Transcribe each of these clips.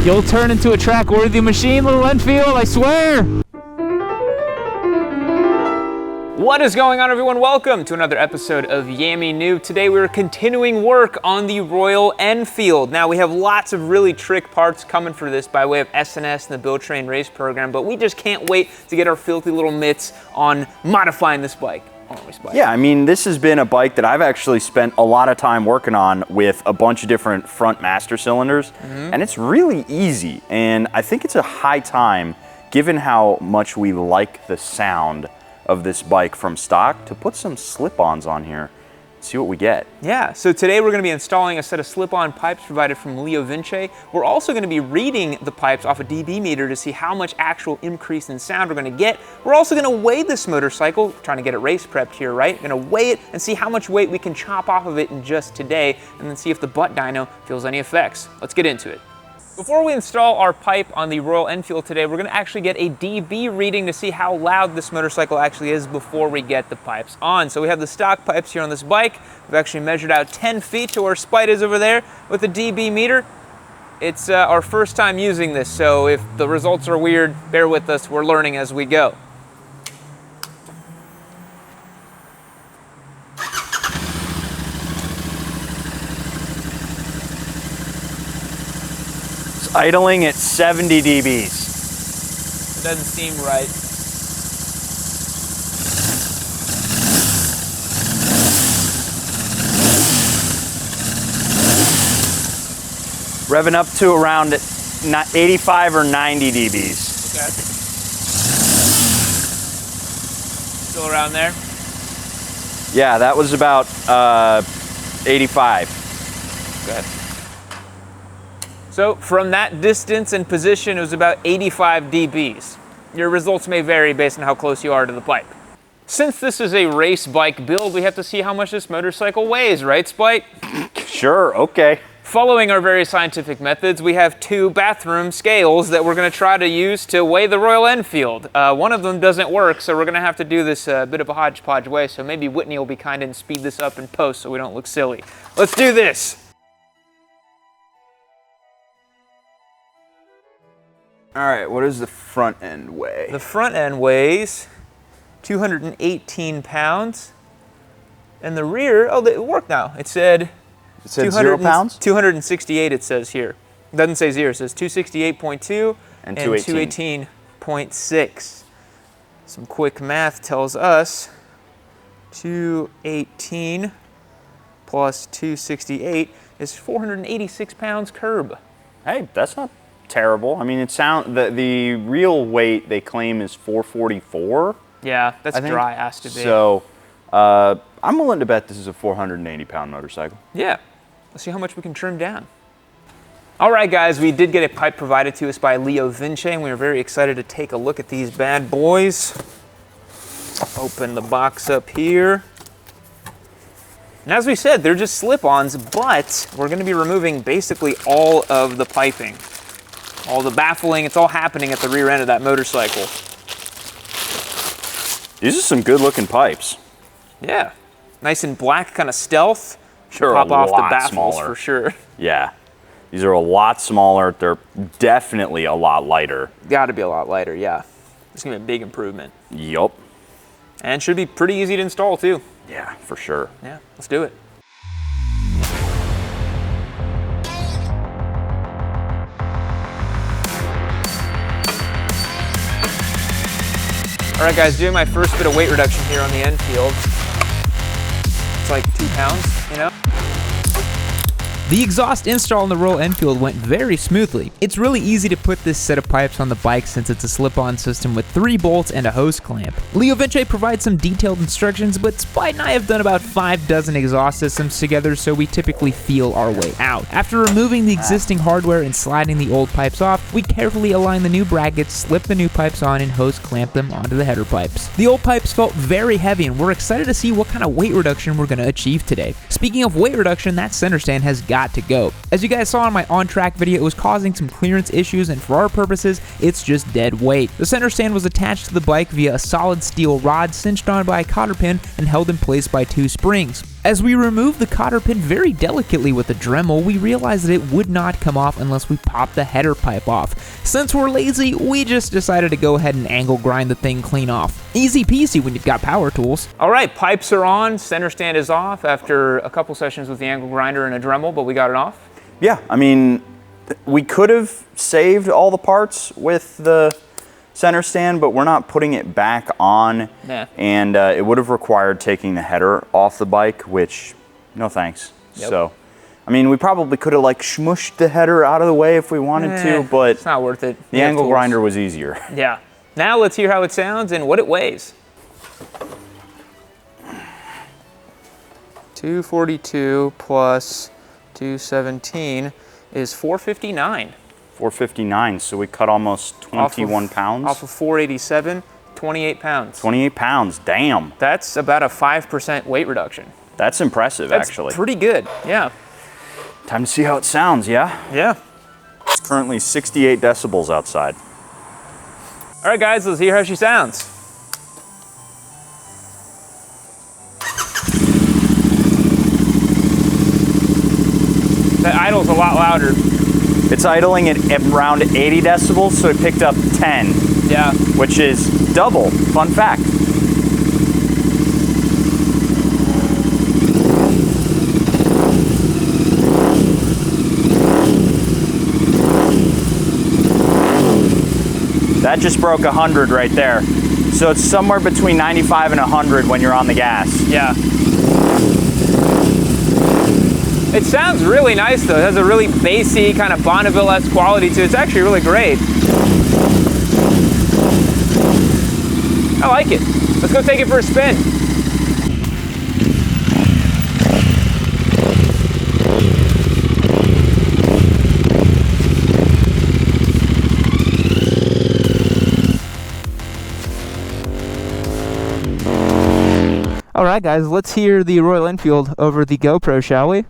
You'll turn into a track-worthy machine, little Enfield, I swear! What is going on, everyone? Welcome to another episode of Yammy Noob. Today we're continuing work on the Royal Enfield. Now we have lots of really trick parts coming for this by way of SNS and the Build Train Race program, but we just can't wait to get our filthy little mitts on modifying this bike. Yeah, I mean, this has been a bike that I've actually spent a lot of time working on with a bunch of different front master cylinders, and it's really easy. And I think it's a high time, given how much we like the sound of this bike from stock, to put some slip-ons on here. See what we get. Yeah, so today we're going to be installing a set of slip-on pipes provided from Leo Vinci. We're also going to be reading the pipes off a dB meter to see how much actual increase in sound we're going to get. We're also going to weigh this motorcycle, trying to get it race prepped here, right? Going to weigh it and see how much weight we can chop off of it in just today, and then see if the butt dyno feels any effects. Let's get into it. Before we install our pipe on the Royal Enfield today, we're going to actually get a dB reading to see how loud this motorcycle actually is before we get the pipes on. So we have the stock pipes here on this bike. We've actually measured out 10 feet to where Spite is over there with the dB meter. It's our first time using this, so if the results are weird, bear with us. We're learning as we go. Idling at 70 dBs. It doesn't seem right. Revving up to around 85 or 90 dBs. Okay. Still around there? Yeah, that was about 85. Good. So from that distance and position, it was about 85 dBs. Your results may vary based on how close you are to the pipe. Since this is a race bike build, we have to see how much this motorcycle weighs, right, Spite? Sure, okay. Following our very scientific methods, we have two bathroom scales that we're going to try to use to weigh the Royal Enfield. One of them doesn't work, so we're going to have to do this bit of a hodgepodge way, so maybe Whitney will be kind and speed this up in post so we don't look silly. Let's do this! All right, what does the front end weigh? The front end weighs 218 pounds. And the rear, oh, it worked now. It said 0 pounds? 268 it says here. It doesn't say 0, it says 268.2 and 218. 218.6. Some quick math tells us 218 plus 268 is 486 pounds curb. Hey, that's not terrible. I mean, the real weight they claim is 444. Yeah, that's dry ass to be. So I'm willing to bet this is a 480-pound motorcycle. Yeah, let's see how much we can trim down. All right, guys, we did get a pipe provided to us by Leo Vinci, and we were very excited to take a look at these bad boys. Open the box up here. And as we said, they're just slip-ons, but we're going to be removing basically all of the piping. All the baffling, it's all happening at the rear end of that motorcycle. These are some good-looking pipes. Yeah, nice and black, kind of stealth. Sure, pop off the baffles smaller. for sure. Yeah, these are a lot smaller. They're definitely a lot lighter. Got to be a lot lighter, yeah. It's gonna be a big improvement. Yup. And should be pretty easy to install too. Yeah, for sure. Yeah, let's do it. All right, guys, doing my first bit of weight reduction here on the Enfield. It's like 2 pounds, you know? The exhaust install on the Royal Enfield went very smoothly. It's really easy to put this set of pipes on the bike since it's a slip-on system with 3 bolts and a hose clamp. Leo Vinci provides some detailed instructions, but Spite and I have done about 5 dozen exhaust systems together, so we typically feel our way out. After removing the existing hardware and sliding the old pipes off, we carefully align the new brackets, slip the new pipes on, and hose clamp them onto the header pipes. The old pipes felt very heavy, and we're excited to see what kind of weight reduction we're going to achieve today. Speaking of weight reduction, that center stand has got to go. As you guys saw in my on-track video, it was causing some clearance issues, and for our purposes, it's just dead weight. The center stand was attached to the bike via a solid steel rod cinched on by a cotter pin and held in place by 2 springs. As we removed the cotter pin very delicately with a Dremel, we realized that it would not come off unless we popped the header pipe off. Since we're lazy, we just decided to go ahead and angle grind the thing clean off. Easy peasy when you've got power tools. All right, pipes are on, center stand is off after a couple sessions with the angle grinder and a Dremel, but we got it off. Yeah, I mean, we could have saved all the parts with the center stand, but we're not putting it back on. Nah. And it would have required taking the header off the bike, which, no thanks. Yep. So, I mean, we probably could have like smushed the header out of the way if we wanted to, but it's not worth it. The angle grinder was easier. Yeah. Now let's hear how it sounds and what it weighs. 242 plus 217 is 459. 459, so we cut almost 21 pounds. Off of 487, 28 pounds. 28 pounds, damn. That's about a 5% weight reduction. That's impressive, actually. That's pretty good, yeah. Time to see how it sounds, yeah? Yeah. It's currently 68 decibels outside. All right, guys, let's hear how she sounds. That idle's a lot louder. It's idling at around 80 decibels, so it picked up 10. Yeah. Which is double. Fun fact. That just broke 100 right there. So it's somewhere between 95 and 100 when you're on the gas. Yeah. It sounds really nice though. It has a really bassy kind of Bonneville-esque quality to it. It's actually really great. I like it. Let's go take it for a spin. All right, guys, let's hear the Royal Enfield over the GoPro, shall we?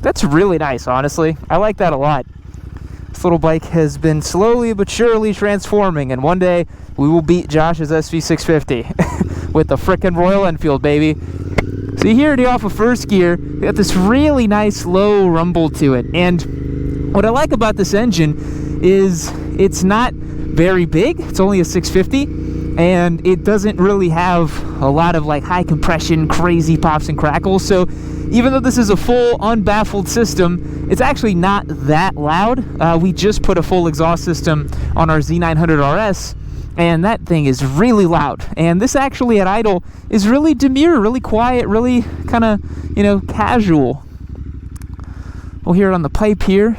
That's really nice, honestly. I like that a lot. This little bike has been slowly but surely transforming, and one day we will beat Josh's SV650 with the frickin' Royal Enfield, baby. So you hear it off of first gear, we got this really nice low rumble to it, and what I like about this engine is it's not very big. It's only a 650, and it doesn't really have a lot of like high compression, crazy pops and crackles. So even though this is a full unbaffled system, it's actually not that loud. We just put a full exhaust system on our Z900 RS, and that thing is really loud. And this actually at idle is really demure, really quiet, really kind of, you know, casual. We'll hear it on the pipe here.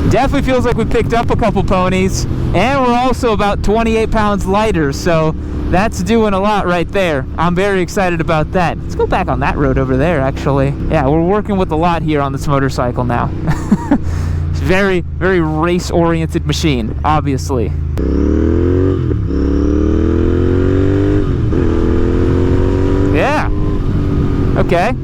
Definitely feels like we picked up a couple ponies, and we're also about 28 pounds lighter, so that's doing a lot right there. I'm very excited about that. Let's go back on that road over there, actually. Yeah, we're working with a lot here on this motorcycle now. It's very, very race-oriented machine, obviously. Yeah. Okay.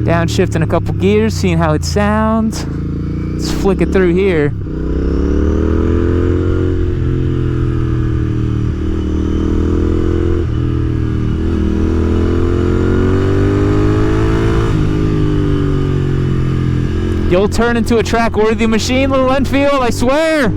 Downshifting a couple gears, seeing how it sounds. Let's flick it through here. You'll turn into a track-worthy machine, little Enfield, I swear!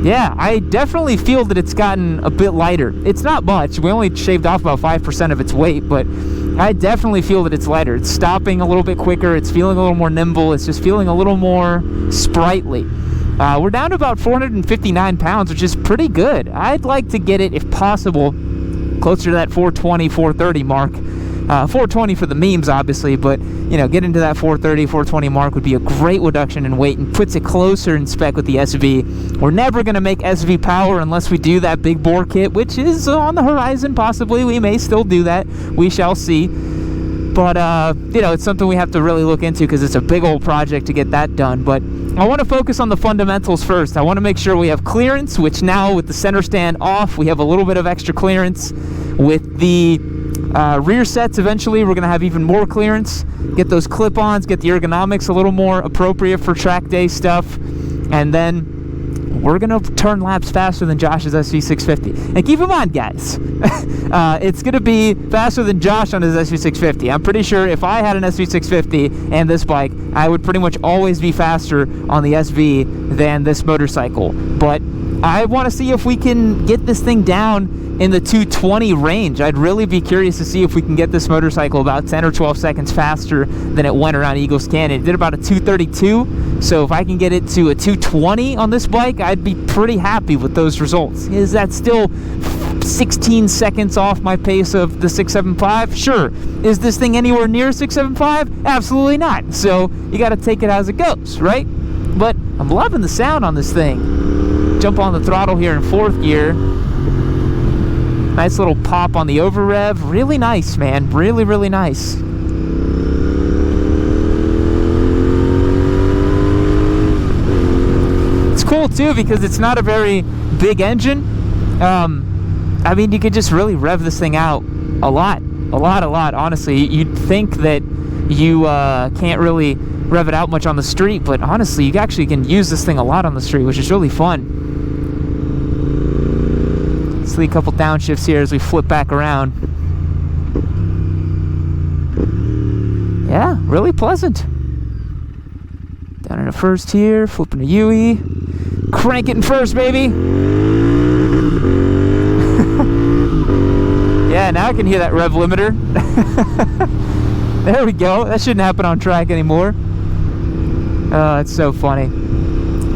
Yeah, I definitely feel that it's gotten a bit lighter. It's not much. We only shaved off about 5% of its weight, but I definitely feel that it's lighter. It's stopping a little bit quicker. It's feeling a little more nimble. It's just feeling a little more sprightly. We're down to about 459 pounds, which is pretty good. I'd like to get it, if possible, closer to that 420, 430 mark. 420 for the memes, obviously, but you know, getting to that 430, 420 mark would be a great reduction in weight and puts it closer in spec with the SV. We're never going to make SV power unless we do that big bore kit, which is on the horizon, possibly. We may still do that. We shall see. But, you know, it's something we have to really look into because it's a big old project to get that done. But I want to focus on the fundamentals first. I want to make sure we have clearance, which now with the center stand off, we have a little bit of extra clearance. With the rear sets, eventually we're going to have even more clearance. Get those clip-ons, get the ergonomics a little more appropriate for track day stuff. And then we're going to turn laps faster than Josh's SV650. And keep in mind, guys, it's going to be faster than Josh on his SV650. I'm pretty sure if I had an SV650 and this bike, I would pretty much always be faster on the SV than this motorcycle. But I want to see if we can get this thing down in the 220 range. I'd really be curious to see if we can get this motorcycle about 10 or 12 seconds faster than it went around Eagles Canyon. It did about a 232, so if I can get it to a 220 on this bike, I'd be pretty happy with those results. Is that still 16 seconds off my pace of the 675? Sure. Is this thing anywhere near 675? Absolutely not. So you got to take it as it goes, right? But I'm loving the sound on this thing. Jump on the throttle here in 4th gear. Nice little pop on the over rev. Really nice, man. Really, really nice. It's cool too because it's not a very big engine. I mean, you could just really rev this thing out a lot. Honestly, you'd think that you can't really rev it out much on the street, but honestly, you actually can use this thing a lot on the street, which is really fun. A couple downshifts here as we flip back around. Yeah, really pleasant. Down in the 1st here, flipping to UE. Crank it in 1st, baby. Yeah, now I can hear that rev limiter. There we go. That shouldn't happen on track anymore. Oh, it's so funny.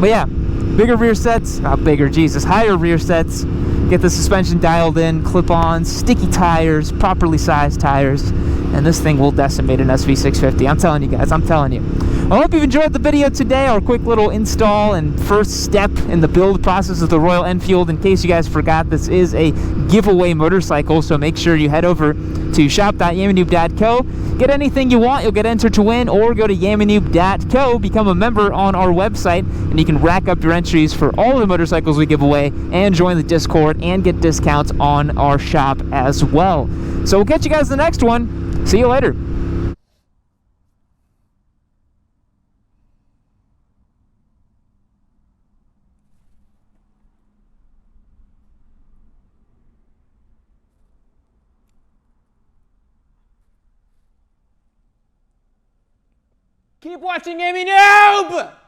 But yeah, bigger rear sets. Not bigger, Jesus. Higher rear sets. Get the suspension dialed in, clip-ons, sticky tires, properly sized tires, and this thing will decimate an SV650. I'm telling you guys, I'm telling you. I hope you've enjoyed the video today, our quick little install and first step in the build process of the Royal Enfield. In case you guys forgot, this is a giveaway motorcycle, so make sure you head over to shop.yamanoob.co. Get anything you want, you'll get entered to win, or go to yamanoob.co, become a member on our website, and you can rack up your entries for all the motorcycles we give away, and join the Discord, and get discounts on our shop as well. So we'll catch you guys in the next one. See you later. Keep watching Amy Noob!